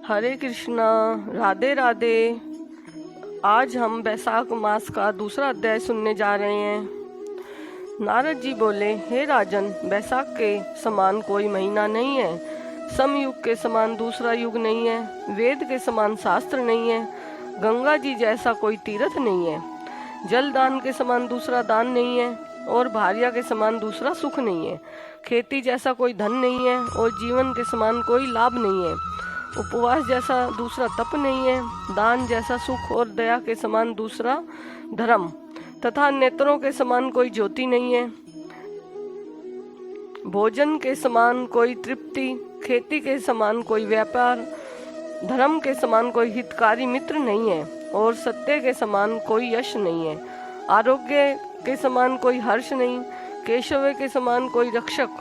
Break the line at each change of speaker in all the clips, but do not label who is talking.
हरे कृष्णा, राधे राधे। आज हम बैसाख मास का दूसरा अध्याय सुनने जा रहे हैं। नारद जी बोले, हे राजन, बैसाख के समान कोई महीना नहीं है, समयुग के समान दूसरा युग नहीं है, वेद के समान शास्त्र नहीं है, गंगा जी जैसा कोई तीर्थ नहीं है, जल दान के समान दूसरा दान नहीं है और भार्या के समान दूसरा सुख नहीं है, खेती जैसा कोई धन नहीं है और जीवन के समान कोई लाभ नहीं है, उपवास जैसा दूसरा तप नहीं है, दान जैसा सुख और दया के समान दूसरा धर्म, तथा नेत्रों के समान कोई ज्योति नहीं है, भोजन के समान कोई तृप्ति, खेती के समान कोई व्यापार, धर्म के समान कोई हितकारी मित्र नहीं है और सत्य के समान कोई यश नहीं है, आरोग्य के समान कोई हर्ष नहीं, केशव के समान कोई रक्षक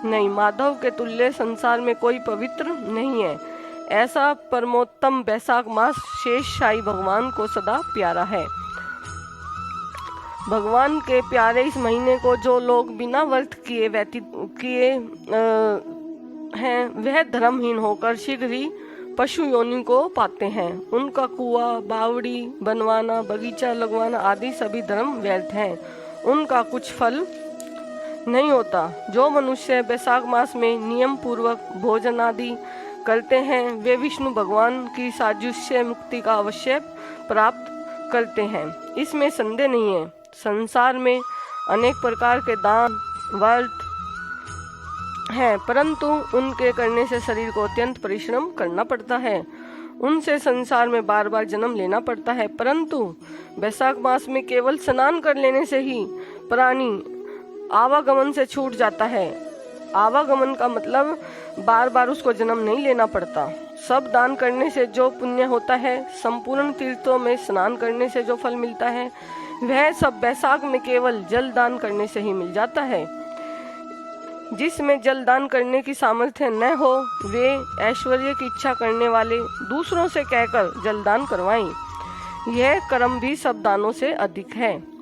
नहीं, माधव के तुल्य संसार में कोई पवित्र नहीं है। ऐसा परमोत्तम बैसाख मास शेष शाही भगवान को सदा प्यारा है। भगवान के प्यारे इस महीने को जो लोग बिना व्रत किए व्यतीत किए हैं, वह धर्महीन होकर शीघ्र ही पशु योनि को पाते हैं। उनका कुआं, बावड़ी बनवाना, बगीचा लगवाना आदि सभी धर्म व्यर्थ हैं, उनका कुछ फल नहीं होता। जो मनुष्य बैसाख मास में नियम पूर्वक भोजन आदि करते हैं, वे विष्णु भगवान की साजुष्य मुक्ति का अवश्य प्राप्त करते हैं, इसमें संदेह नहीं है। संसार में अनेक प्रकार के दान व्रत हैं, परंतु उनके करने से शरीर को अत्यंत परिश्रम करना पड़ता है, उनसे संसार में बार बार जन्म लेना पड़ता है। परंतु बैसाख मास में केवल स्नान कर लेने से ही प्राणी आवागमन से छूट जाता है। आवागमन का मतलब बार बार उसको जन्म नहीं लेना पड़ता। सब दान करने से जो पुण्य होता है, संपूर्ण तीर्थों में स्नान करने से जो फल मिलता है, वह सब बैसाख में केवल जल दान करने से ही मिल जाता है। जिसमें जल दान करने की सामर्थ्य न हो, वे ऐश्वर्य की इच्छा करने वाले दूसरों से कहकर जल दान करवाएं। यह कर्म भी सब दानों से अधिक है।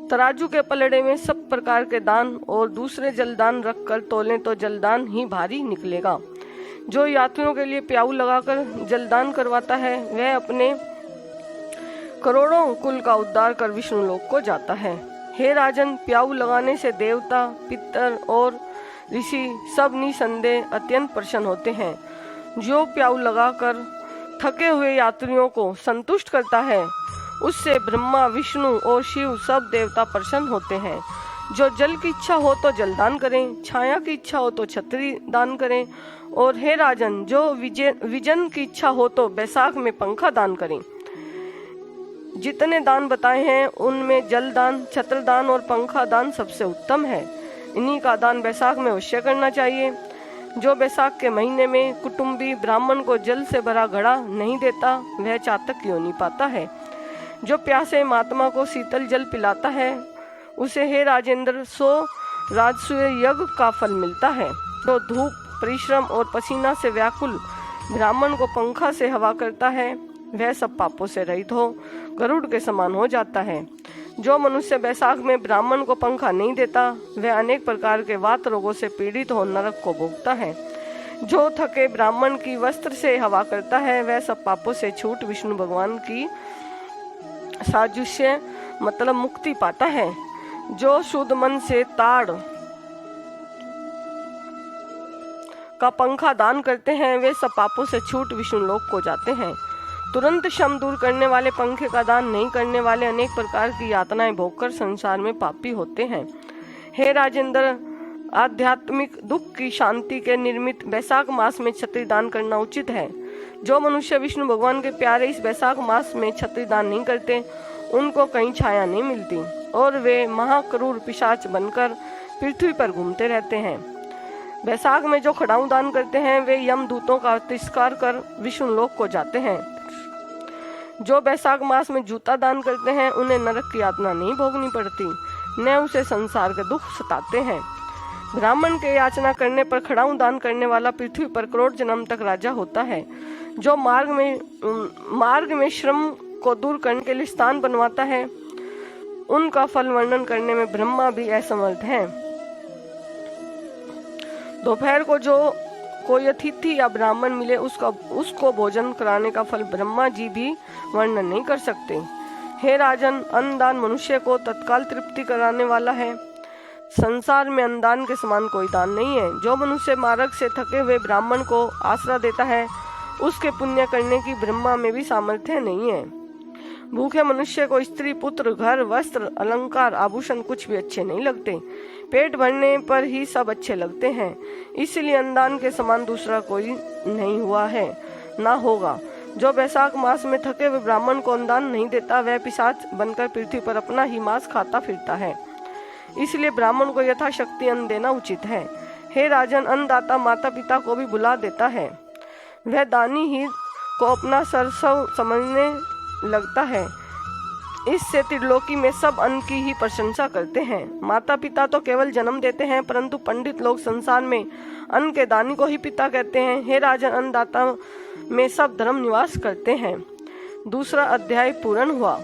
तराजू के पलड़े में सब प्रकार के दान और दूसरे जलदान रखकर तोलें तो जलदान ही भारी निकलेगा। जो यात्रियों के लिए प्याऊ लगाकर जलदान करवाता है, वह अपने करोड़ों कुल का उद्धार कर विष्णु लोक को जाता है। हे राजन, प्याऊ लगाने से देवता, पितर और ऋषि सब निसंदेह अत्यंत प्रसन्न होते हैं। जो प्याऊ लगाकर थके हुए यात्रियों को संतुष्ट करता है, उससे ब्रह्मा, विष्णु और शिव सब देवता प्रसन्न होते हैं। जो जल की इच्छा हो तो जलदान करें, छाया की इच्छा हो तो छतरी दान करें, और हे राजन, जो विजन की इच्छा हो तो बैसाख में पंखा दान करें। जितने दान बताए हैं, उनमें जल दान, छत्र दान और पंखा दान सबसे उत्तम है। इन्हीं का दान बैसाख में अवश्य करना चाहिए। जो बैसाख के महीने में कुटुंबी ब्राह्मण को जल से भरा घड़ा नहीं देता, वह चातक योनि पाता है। जो प्यासे महात्मा को शीतल जल पिलाता है, उसे हे राजेंद्र 100 राजसूय यज्ञ का फल मिलता है। जो धूप, परिश्रम और पसीना से व्याकुल ब्राह्मण को पंखा से हवा करता है, वह सब पापों से रहित हो गरुड़ के समान हो जाता है। जो मनुष्य बैसाख में ब्राह्मण को पंखा नहीं देता, वह अनेक प्रकार के वात रोगों से पीड़ित हो नरक को भोगता है। जो थके ब्राह्मण की वस्त्र से हवा करता है, वह सब पापों से छूट विष्णु भगवान की साजुष्य मतलब मुक्ति पाता है। जो शुद्ध मन से ताड़ का पंखा दान करते हैं, वे सब पापों से छूट विष्णु लोक को जाते हैं। तुरंत श्रम दूर करने वाले पंखे का दान नहीं करने वाले अनेक प्रकार की यातनाएं भोगकर संसार में पापी होते हैं। हे राजेंद्र, आध्यात्मिक दुख की शांति के निर्मित बैसाख मास में छत्री दान करना उचित है। जो मनुष्य विष्णु भगवान के प्यारे इस बैसाख मास में छत्री दान नहीं करते, उनको कहीं छाया नहीं मिलती और वे महाक्रूर पिशाच बनकर पृथ्वी पर घूमते रहते हैं। बैसाख में जो खड़ाऊ दान करते हैं, वे यम दूतों का तिरस्कार कर विष्णु लोक को जाते हैं। जो बैसाख मास में जूता दान करते हैं, उन्हें नरक की यातना नहीं भोगनी पड़ती, न उसे संसार के दुख सताते हैं। ब्राह्मण के याचना करने पर खड़ाऊ दान करने वाला पृथ्वी पर करोड़ जन्म तक राजा होता है। जो मार्ग में श्रम को दूर करने के लिए स्थान बनवाता है, उनका फल वर्णन करने में ब्रह्मा भी असमर्थ हैं। दोपहर को जो कोई अतिथि या ब्राह्मण मिले उसको भोजन कराने का फल ब्रह्मा जी भी वर्णन नहीं कर सकते। हे राजन, अन्नदान मनुष्य को तत्काल तृप्ति कराने वाला है। संसार में अन्नदान के समान कोई दान नहीं है। जो मनुष्य मार्ग से थके हुए ब्राह्मण को आसरा देता है, उसके पुण्य करने की ब्रह्मा में भी सामर्थ्य नहीं है। भूखे मनुष्य को स्त्री, पुत्र, घर, वस्त्र, अलंकार, आभूषण कुछ भी अच्छे नहीं लगते। पेट भरने पर ही सब अच्छे लगते हैं। इसलिए अन्नदान के समान दूसरा कोई नहीं हुआ है, ना होगा। जो वैशाख मास में थके हुए ब्राह्मण को अन्नदान नहीं देता, वह पिशाच बनकर पृथ्वी पर अपना ही मांस खाता फिरता है। इसलिए ब्राह्मण को यथाशक्ति अन्न देना उचित है। हे राजन, अन्नदाता माता पिता को भी बुला देता है। वह दानी ही को अपना सर्वस्व समझने लगता है। इससे त्रिलोकी में सब अन्न की ही प्रशंसा करते हैं। माता पिता तो केवल जन्म देते हैं, परंतु पंडित लोग संसार में अन्न के दानी को ही पिता कहते हैं। हे राजन, अन्नदाता में सब धर्म निवास करते हैं। दूसरा अध्याय पूर्ण हुआ।